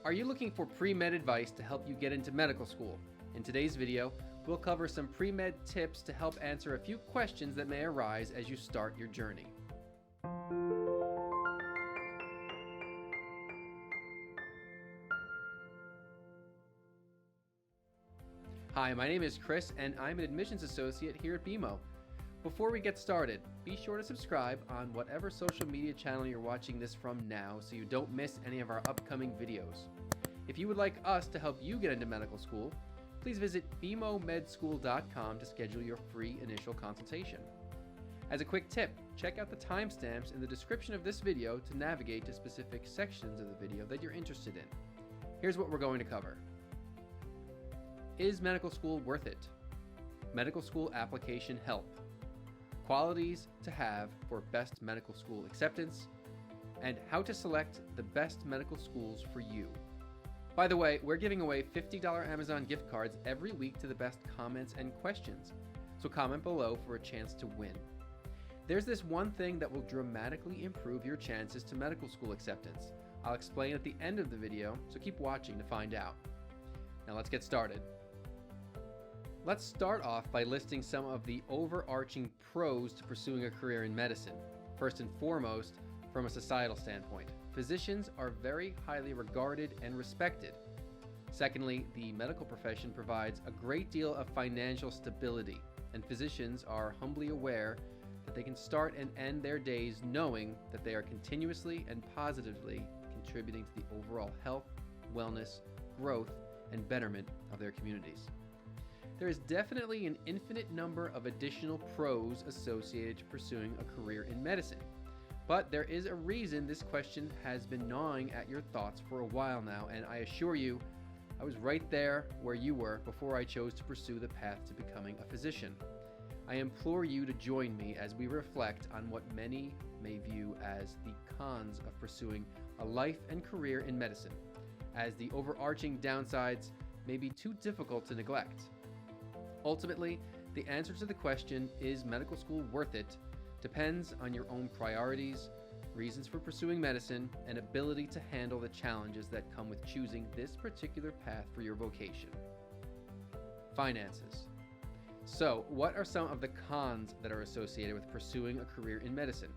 Are you looking for pre-med advice to help you get into medical school? In today's video, we'll cover some pre-med tips to help answer a few questions that may arise as you start your journey. Hi, my name is Chris and I'm an admissions associate here at BeMo. Before we get started, be sure to subscribe on whatever social media channel you're watching this from now so you don't miss any of our upcoming videos. If you would like us to help you get into medical school, please visit bemomedschool.com to schedule your free initial consultation. As a quick tip, check out the timestamps in the description of this video to navigate to specific sections of the video that you're interested in. Here's what we're going to cover. Is medical school worth it? Medical school application help. Qualities to have for best medical school acceptance, and how to select the best medical schools for you. By the way, we're giving away $50 Amazon gift cards every week to the best comments and questions, so comment below for a chance to win. There's this one thing that will dramatically improve your chances to medical school acceptance. I'll explain at the end of the video, so keep watching to find out. Now let's get started. Let's start off by listing some of the overarching pros to pursuing a career in medicine. First and foremost, from a societal standpoint, physicians are very highly regarded and respected. Secondly, the medical profession provides a great deal of financial stability, and physicians are humbly aware that they can start and end their days knowing that they are continuously and positively contributing to the overall health, wellness, growth, and betterment of their communities. There is definitely an infinite number of additional pros associated to pursuing a career in medicine. But there is a reason this question has been gnawing at your thoughts for a while now, and I assure you, I was right there where you were before I chose to pursue the path to becoming a physician. I implore you to join me as we reflect on what many may view as the cons of pursuing a life and career in medicine, as the overarching downsides may be too difficult to neglect. Ultimately, the answer to the question, is medical school worth it, depends on your own priorities, reasons for pursuing medicine, and ability to handle the challenges that come with choosing this particular path for your vocation. Finances. So, what are some of the cons that are associated with pursuing a career in medicine?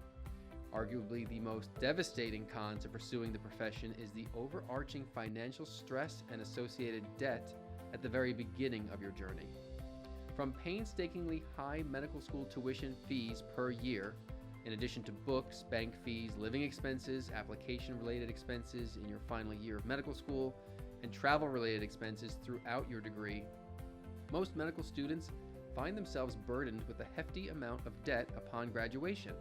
Arguably, the most devastating con to pursuing the profession is the overarching financial stress and associated debt at the very beginning of your journey. From painstakingly high medical school tuition fees per year, in addition to books, bank fees, living expenses, application-related expenses in your final year of medical school, and travel-related expenses throughout your degree, most medical students find themselves burdened with a hefty amount of debt upon graduation,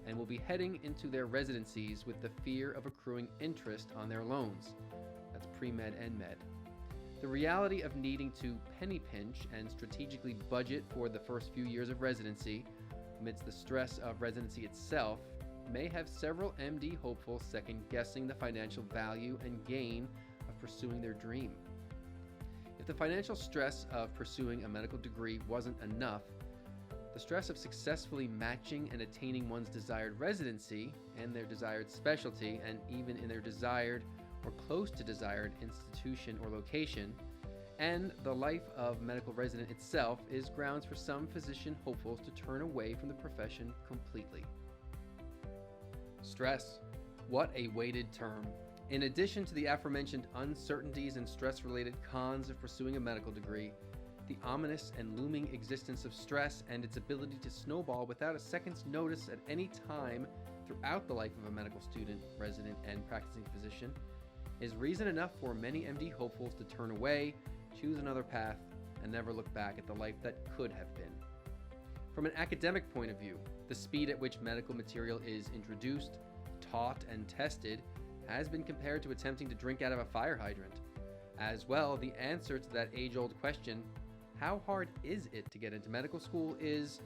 and will be heading into their residencies with the fear of accruing interest on their loans. That's pre-med and med. The reality of needing to penny pinch and strategically budget for the first few years of residency, amidst the stress of residency itself, may have several MD hopefuls second-guessing the financial value and gain of pursuing their dream. If the financial stress of pursuing a medical degree wasn't enough, the stress of successfully matching and attaining one's desired residency and their desired specialty, and even in their desired or close to desired institution or location, and the life of medical resident itself is grounds for some physician hopefuls to turn away from the profession completely. Stress. What a weighted term. In addition to the aforementioned uncertainties and stress-related cons of pursuing a medical degree, the ominous and looming existence of stress and its ability to snowball without a second's notice at any time throughout the life of a medical student, resident, and practicing physician is reason enough for many MD hopefuls to turn away, choose another path, and never look back at the life that could have been. From an academic point of view, the speed at which medical material is introduced, taught, and tested has been compared to attempting to drink out of a fire hydrant. As well, the answer to that age-old question, how hard is it to get into medical school, is,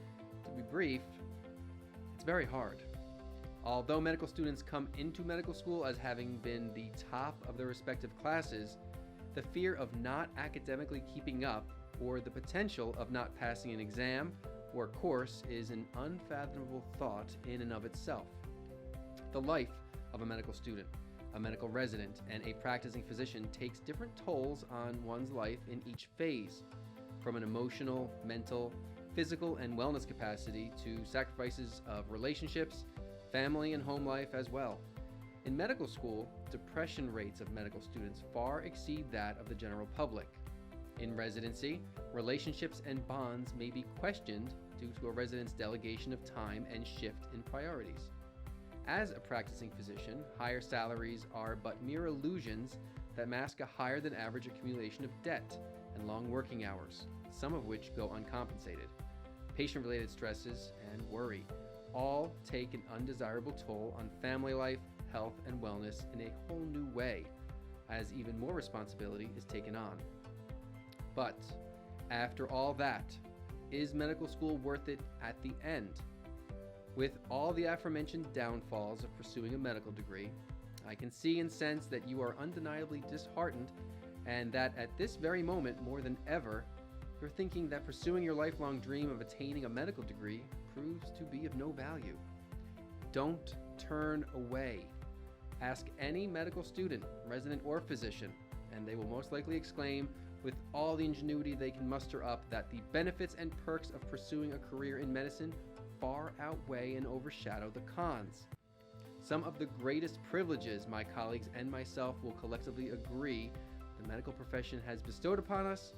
to be brief, it's very hard. Although medical students come into medical school as having been the top of their respective classes, the fear of not academically keeping up or the potential of not passing an exam or course is an unfathomable thought in and of itself. The life of a medical student, A medical resident and a practicing physician takes different tolls on one's life in each phase, from an emotional, mental, physical, and wellness capacity to sacrifices of relationships, family, and home life as well. In medical school, depression rates of medical students far exceed that of the general public. In residency, relationships and bonds may be questioned due to a resident's delegation of time and shift in priorities. As a practicing physician, higher salaries are but mere illusions that mask a higher than average accumulation of debt and long working hours, some of which go uncompensated. Patient-related stresses and worry all take an undesirable toll on family life, health, and wellness in a whole new way, as even more responsibility is taken on. But after all that, is medical school worth it at the end? With all the aforementioned downfalls of pursuing a medical degree, I can see and sense that you are undeniably disheartened, and that at this very moment, more than ever, you're thinking that pursuing your lifelong dream of attaining a medical degree proves to be of no value. Don't turn away. Ask any medical student, resident, or physician, and they will most likely exclaim with all the ingenuity they can muster up that the benefits and perks of pursuing a career in medicine far outweigh and overshadow the cons. Some of the greatest privileges my colleagues and myself will collectively agree the medical profession has bestowed upon us,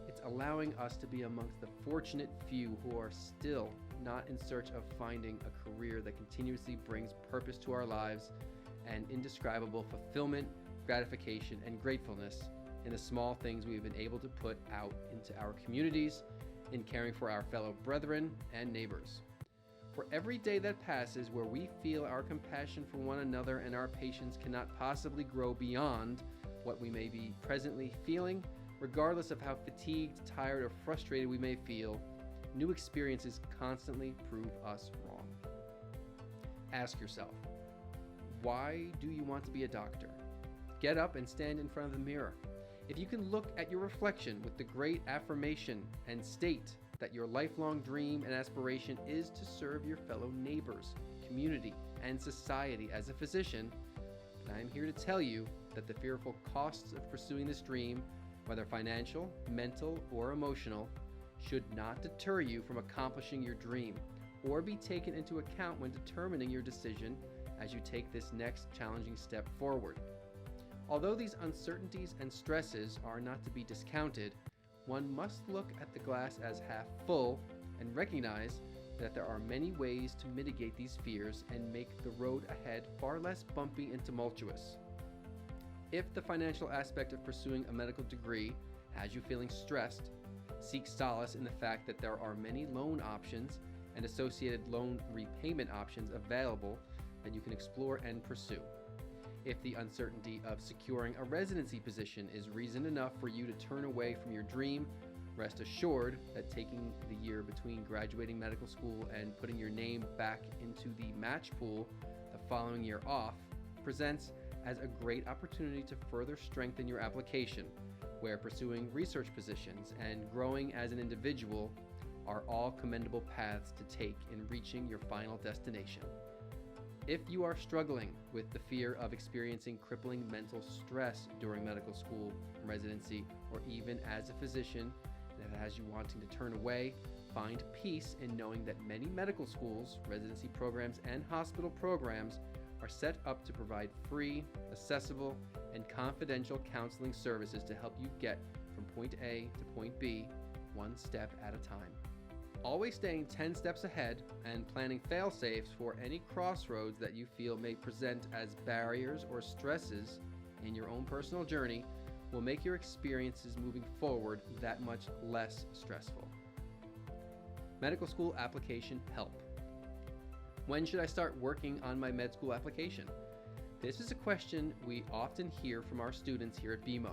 it's allowing us to be amongst the fortunate few who are still not in search of finding a career that continuously brings purpose to our lives and indescribable fulfillment, gratification, and gratefulness in the small things we've been able to put out into our communities, in caring for our fellow brethren and neighbors. For every day that passes where we feel our compassion for one another and our patients cannot possibly grow beyond what we may be presently feeling, regardless of how fatigued, tired, or frustrated we may feel, new experiences constantly prove us wrong. Ask yourself, why do you want to be a doctor? Get up and stand in front of the mirror. If you can look at your reflection with the great affirmation and state that your lifelong dream and aspiration is to serve your fellow neighbors, community, and society as a physician, then I am here to tell you that the fearful costs of pursuing this dream, whether financial, mental, or emotional, should not deter you from accomplishing your dream or be taken into account when determining your decision as you take this next challenging step forward. Although these uncertainties and stresses are not to be discounted, one must look at the glass as half full and recognize that there are many ways to mitigate these fears and make the road ahead far less bumpy and tumultuous. If the financial aspect of pursuing a medical degree has you feeling stressed, seek solace in the fact that there are many loan options and associated loan repayment options available that you can explore and pursue. If the uncertainty of securing a residency position is reason enough for you to turn away from your dream, rest assured that taking the year between graduating medical school and putting your name back into the match pool the following year off presents as a great opportunity to further strengthen your application, where pursuing research positions and growing as an individual are all commendable paths to take in reaching your final destination. If you are struggling with the fear of experiencing crippling mental stress during medical school, residency, or even as a physician that has you wanting to turn away, find peace in knowing that many medical schools, residency programs, and hospital programs are set up to provide free, accessible, and confidential counseling services to help you get from point A to point B, one step at a time. Always staying 10 steps ahead and planning fail-safes for any crossroads that you feel may present as barriers or stresses in your own personal journey will make your experiences moving forward that much less stressful. Medical school application help. When should I start working on my med school application? This is a question we often hear from our students here at BeMo.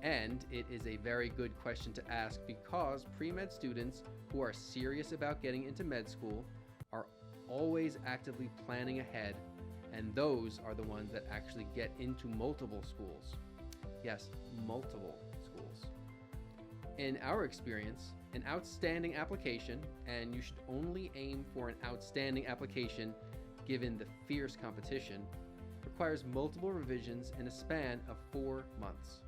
And it is a very good question to ask because pre-med students who are serious about getting into med school are always actively planning ahead, and those are the ones that actually get into multiple schools. Yes, multiple schools. In our experience, an outstanding application, and you should only aim for an outstanding application given the fierce competition, requires multiple revisions in a span of 4 months.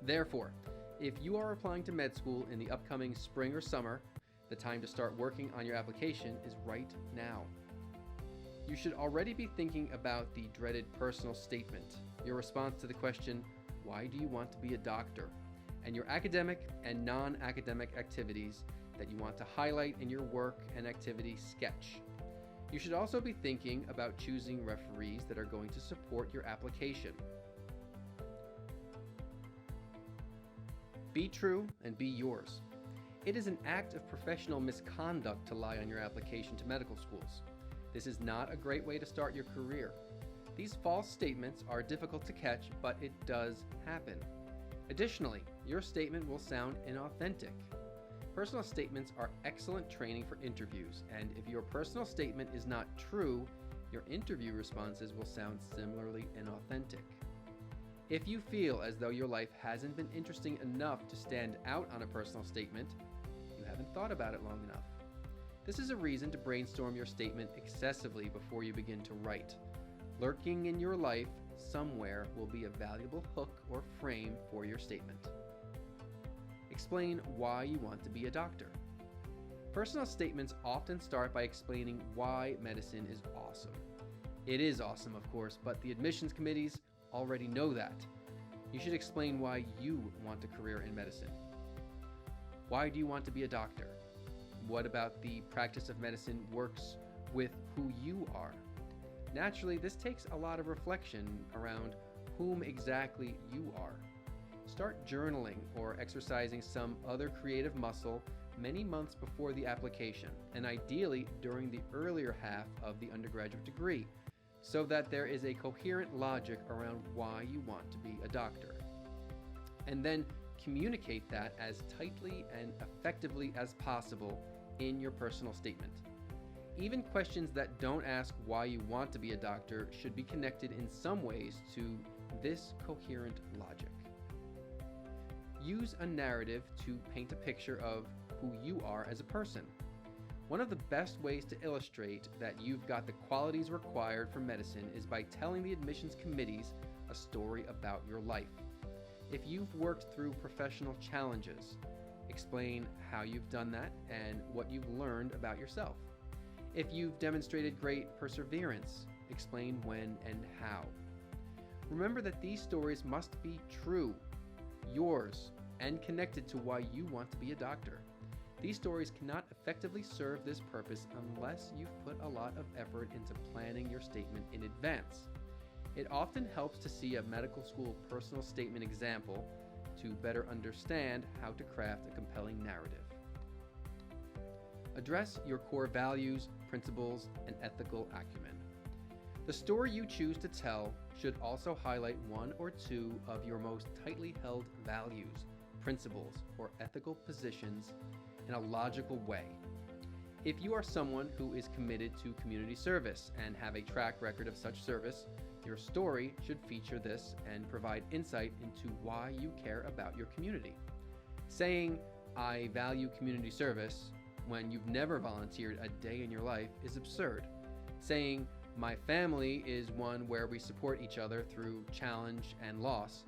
Therefore, if you are applying to med school in the upcoming spring or summer, the time to start working on your application is right now. You should already be thinking about the dreaded personal statement, your response to the question, why do you want to be a doctor? And your academic and non-academic activities that you want to highlight in your work and activity sketch. You should also be thinking about choosing referees that are going to support your application. Be true and be yours. It is an act of professional misconduct to lie on your application to medical schools. This is not a great way to start your career. These false statements are difficult to catch, but it does happen. Additionally, your statement will sound inauthentic. Personal statements are excellent training for interviews, and if your personal statement is not true, your interview responses will sound similarly inauthentic. If you feel as though your life hasn't been interesting enough to stand out on a personal statement, you haven't thought about it long enough. This is a reason to brainstorm your statement excessively before you begin to write. Lurking in your life somewhere will be a valuable hook or frame for your statement. Explain why you want to be a doctor. Personal statements often start by explaining why medicine is awesome. It is awesome, of course, but the admissions committees already know that. You should explain why you want a career in medicine. Why do you want to be a doctor? What about the practice of medicine works with who you are? Naturally, this takes a lot of reflection around whom exactly you are. Start journaling or exercising some other creative muscle many months before the application, and ideally during the earlier half of the undergraduate degree, so that there is a coherent logic around why you want to be a doctor. And then communicate that as tightly and effectively as possible in your personal statement. Even questions that don't ask why you want to be a doctor should be connected in some ways to this coherent logic. Use a narrative to paint a picture of who you are as a person. One of the best ways to illustrate that you've got the qualities required for medicine is by telling the admissions committees a story about your life. If you've worked through professional challenges, explain how you've done that and what you've learned about yourself. If you've demonstrated great perseverance, explain when and how. Remember that these stories must be true, yours, and connected to why you want to be a doctor. These stories cannot effectively serve this purpose unless you've put a lot of effort into planning your statement in advance. It often helps to see a medical school personal statement example to better understand how to craft a compelling narrative. Address your core values, principles, and ethical acumen. The story you choose to tell should also highlight one or two of your most tightly held values, principles, or ethical positions in a logical way. If you are someone who is committed to community service and have a track record of such service, your story should feature this and provide insight into why you care about your community. Saying, "I value community service," when you've never volunteered a day in your life is absurd. Saying, "My family is one where we support each other through challenge and loss,"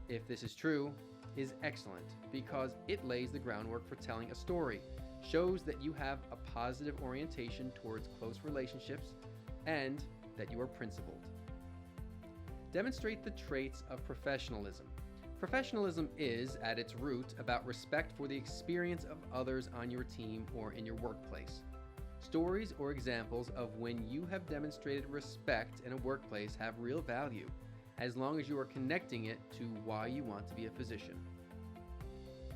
if this is true, is excellent because it lays the groundwork for telling a story, shows that you have a positive orientation towards close relationships, and that you are principled. Demonstrate the traits of professionalism. Professionalism is, at its root, about respect for the experience of others on your team or in your workplace. Stories or examples of when you have demonstrated respect in a workplace have real value, as long as you are connecting it to why you want to be a physician.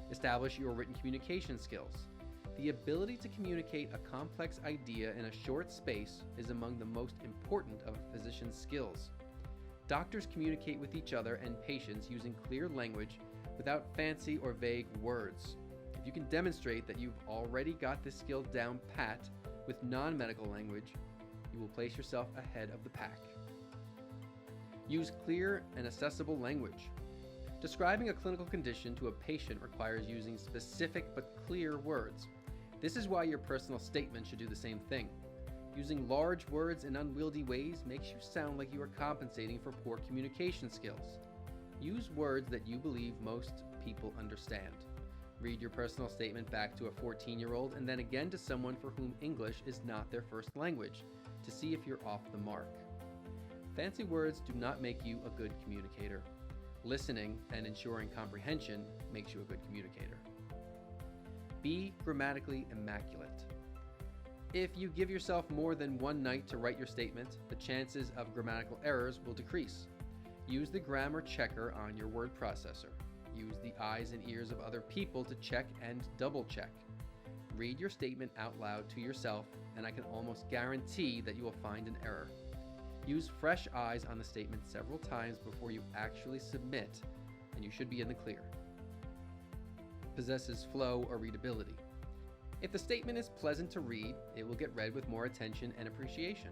Establish your written communication skills. The ability to communicate a complex idea in a short space is among the most important of a physician's skills. Doctors communicate with each other and patients using clear language without fancy or vague words. If you can demonstrate that you've already got this skill down pat with non-medical language, you will place yourself ahead of the pack. Use clear and accessible language. Describing a clinical condition to a patient requires using specific but clear words. This is why your personal statement should do the same thing. Using large words in unwieldy ways makes you sound like you are compensating for poor communication skills. Use words that you believe most people understand. Read your personal statement back to a 14-year-old and then again to someone for whom English is not their first language to see if you're off the mark. Fancy words do not make you a good communicator. Listening and ensuring comprehension makes you a good communicator. Be grammatically immaculate. If you give yourself more than one night to write your statement, the chances of grammatical errors will decrease. Use the grammar checker on your word processor. Use the eyes and ears of other people to check and double check. Read your statement out loud to yourself, and I can almost guarantee that you will find an error. Use fresh eyes on the statement several times before you actually submit, and you should be in the clear. Possesses flow or readability. If the statement is pleasant to read, it will get read with more attention and appreciation.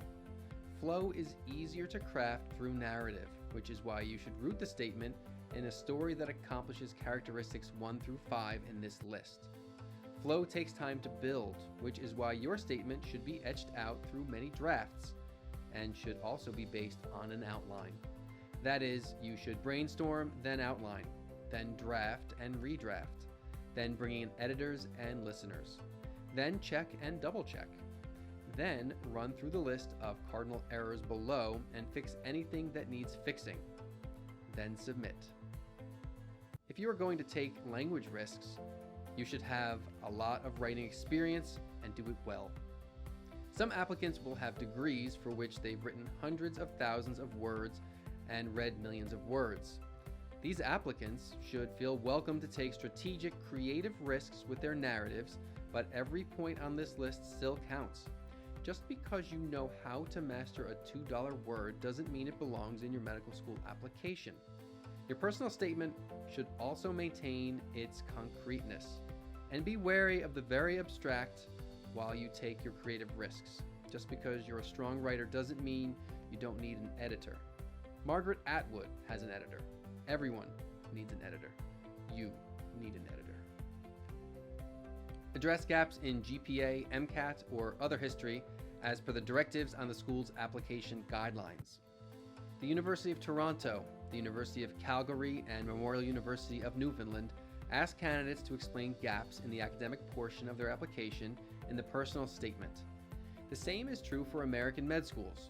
Flow is easier to craft through narrative, which is why you should root the statement in a story that accomplishes characteristics 1 through 5 in this list. Flow takes time to build, which is why your statement should be etched out through many drafts and should also be based on an outline. That is, you should brainstorm, then outline, then draft and redraft, then bring in editors and listeners, then check and double check, then run through the list of cardinal errors below and fix anything that needs fixing, then submit. If you are going to take language risks, you should have a lot of writing experience and do it well. Some applicants will have degrees for which they've written hundreds of thousands of words and read millions of words. These applicants should feel welcome to take strategic, creative risks with their narratives, but every point on this list still counts. Just because you know how to master a $2 word doesn't mean it belongs in your medical school application. Your personal statement should also maintain its concreteness, and be wary of the very abstract while you take your creative risks. Just because you're a strong writer doesn't mean you don't need an editor. Margaret Atwood has an editor. Everyone needs an editor. You need an editor. Address gaps in GPA, MCAT, or other history as per the directives on the school's application guidelines. The University of Toronto, the University of Calgary, and Memorial University of Newfoundland ask candidates to explain gaps in the academic portion of their application in the personal statement. The same is true for American med schools.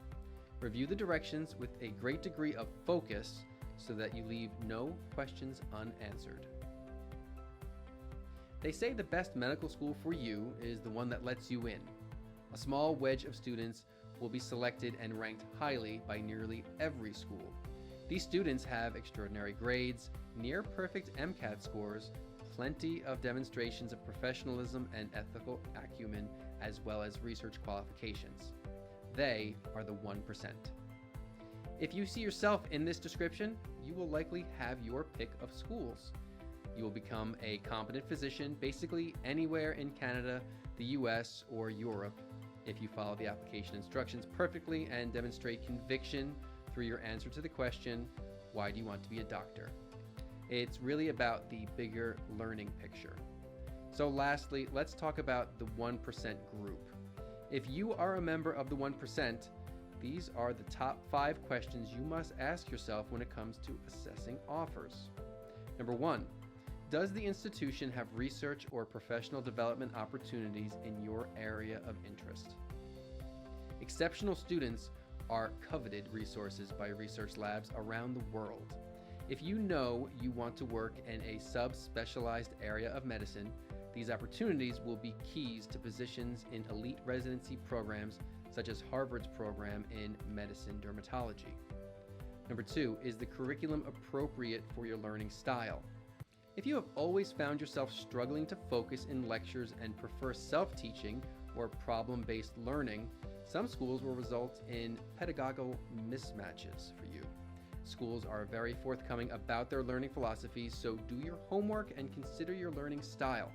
Review the directions with a great degree of focus so that you leave no questions unanswered. They say the best medical school for you is the one that lets you in. A small wedge of students will be selected and ranked highly by nearly every school. These students have extraordinary grades, near perfect MCAT scores, plenty of demonstrations of professionalism and ethical acumen, as well as research qualifications. They are the 1%. If you see yourself in this description, you will likely have your pick of schools. You will become a competent physician basically anywhere in Canada, the US, or Europe if you follow the application instructions perfectly and demonstrate conviction through your answer to the question, why do you want to be a doctor? It's really about the bigger learning picture. So lastly, let's talk about the 1% group. If you are a member of the 1%, these are the top 5 questions you must ask yourself when it comes to assessing offers. Number 1, does the institution have research or professional development opportunities in your area of interest? Exceptional students are coveted resources by research labs around the world. If you know you want to work in a sub-specialized area of medicine, these opportunities will be keys to positions in elite residency programs such as Harvard's program in medicine dermatology. Number 2, is the curriculum appropriate for your learning style? If you have always found yourself struggling to focus in lectures and prefer self-teaching or problem-based learning, some schools will result in pedagogical mismatches for you. Schools are very forthcoming about their learning philosophies, so do your homework and consider your learning style.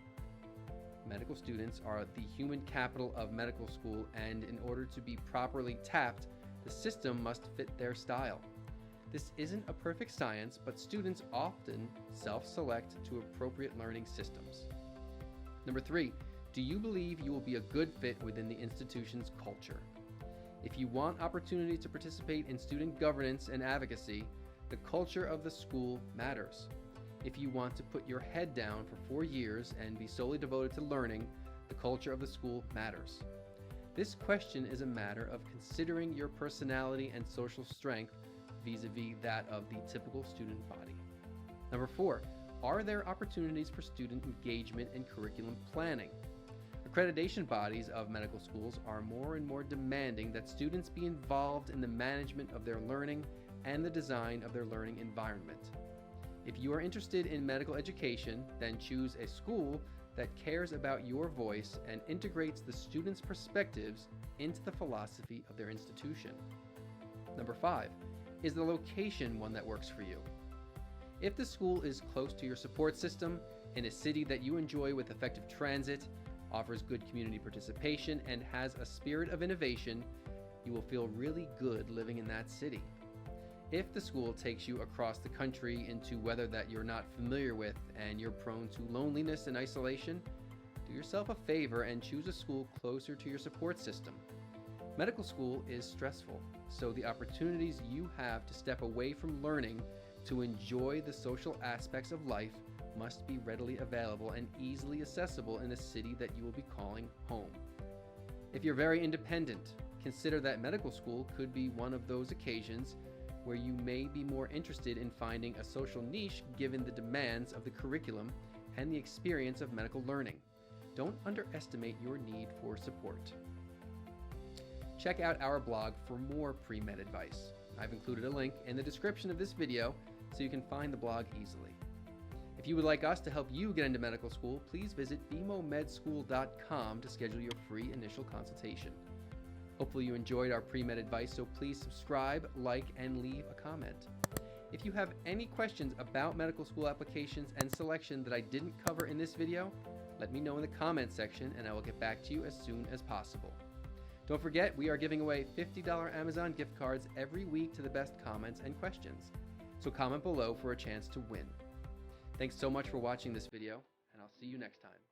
Medical students are the human capital of medical school, and in order to be properly tapped, the system must fit their style. This isn't a perfect science, but students often self-select to appropriate learning systems. Number 3, do you believe you will be a good fit within the institution's culture? If you want opportunity to participate in student governance and advocacy, the culture of the school matters. If you want to put your head down for 4 years and be solely devoted to learning, the culture of the school matters. This question is a matter of considering your personality and social strength vis-a-vis that of the typical student body. Number 4, are there opportunities for student engagement and curriculum planning? Accreditation bodies of medical schools are more and more demanding that students be involved in the management of their learning and the design of their learning environment. If you are interested in medical education, then choose a school that cares about your voice and integrates the students' perspectives into the philosophy of their institution. Number 5, is the location one that works for you? If the school is close to your support system, in a city that you enjoy with effective transit, offers good community participation, and has a spirit of innovation, you will feel really good living in that city. If the school takes you across the country into weather that you're not familiar with and you're prone to loneliness and isolation, do yourself a favor and choose a school closer to your support system. Medical school is stressful, so the opportunities you have to step away from learning to enjoy the social aspects of life must be readily available and easily accessible in a city that you will be calling home. If you're very independent, consider that medical school could be one of those occasions where you may be more interested in finding a social niche given the demands of the curriculum and the experience of medical learning. Don't underestimate your need for support. Check out our blog for more pre-med advice. I've included a link in the description of this video so you can find the blog easily. If you would like us to help you get into medical school, please visit bemomedschool.com to schedule your free initial consultation. Hopefully you enjoyed our pre-med advice, so please subscribe, like, and leave a comment. If you have any questions about medical school applications and selection that I didn't cover in this video, let me know in the comment section and I will get back to you as soon as possible. Don't forget, we are giving away $50 Amazon gift cards every week to the best comments and questions. So comment below for a chance to win. Thanks so much for watching this video, and I'll see you next time.